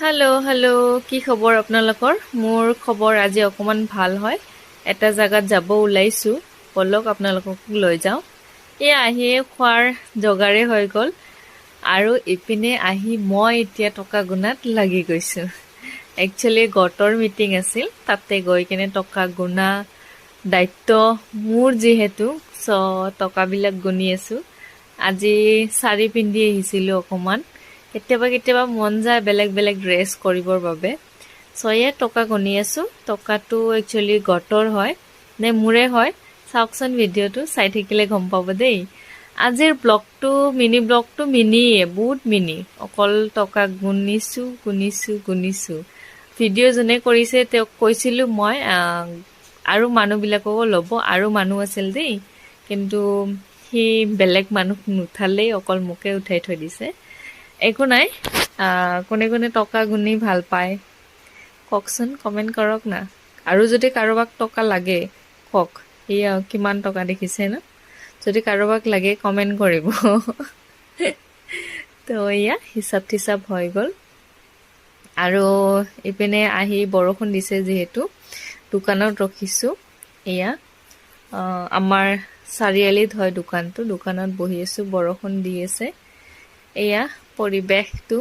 Hello' কি খবৰ আপোনালোকৰ? মোৰ খবৰ আজি অকমান ভাল হয়। এটা জাগাত যাব ওলাইছো, বলক আপোনালোকক লৈ যাওঁ। এই আহিয়ে খোৱাৰ জগাৰে হৈ গ'ল আৰু ইপিনে আহি মই এতিয়া টকা গুণাত লাগি গৈছো। একচুৱেলি গটৰ মিটিং আছিল, তাতে গৈ কিনে টকা গুণা দায়িত্ব মোৰ যিহেতু, টকাবিলাক গুনি আছো। আজি শাৰী পিন্ধি আহিছিলো অকমান। কেতিয়াবা মন যায় বেলেগ বেলেগ ড্ৰেছ কৰিবৰ বাবে। ইয়াত টকা গণি আছো। টকাটো একচুৱেলি গটৰ হয় নে মোৰে হয়, চাওকচোন ভিডিঅ'টো চাই থাকিলে গম পাব দেই। আজিৰ মিনি ব্লগটো মিনিয়ে, বহুত মিনি। অকল টকা গুনিছো। ভিডিঅ' যোনে কৰিছে তেওঁক কৈছিলো মই আৰু মানুহবিলাককো ল'ব, আৰু মানুহ আছিল দেই, কিন্তু সি বেলেগ মানুহ নুঠালেই, অকল মোকে উঠাই থৈ দিছে। একো নাই, কোনে কোনে টকা গুনি ভাল পায় কওকচোন, কমেণ্ট কৰক না। আৰু যদি কাৰোবাক টকা লাগে কওক। এয়া কিমান টকা দেখিছে ন? যদি কাৰোবাক লাগে কমেণ্ট কৰিব। তো এয়া হিচাপ তিচাপ হৈ গ'ল। আৰু ইপিনে আহি বৰষুণ দিছে যিহেতু দোকানত ৰখিছোঁ। এয়া আমাৰ চাৰিআলিত হয় দোকানটো, দোকানত বহি আছোঁ, বৰষুণ দি আছে। এয়া পৰিৱেশটো।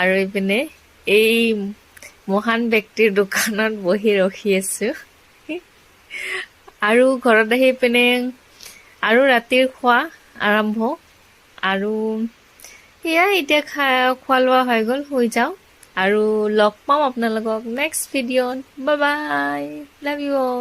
আৰু ইপিনে এই মহান ব্যক্তিৰ দোকানত বহি ৰখি আছো। আৰু ঘৰত আহি পিনে আৰু ৰাতিৰ খোৱা আৰম্ভ। আৰু সেয়া এতিয়া খোৱা লোৱা হৈ গ'ল, শুই যাওঁ। আৰু লগ পাম আপোনালোকক নেক্সট ভিডিঅ'ত। Bye bye, love you all.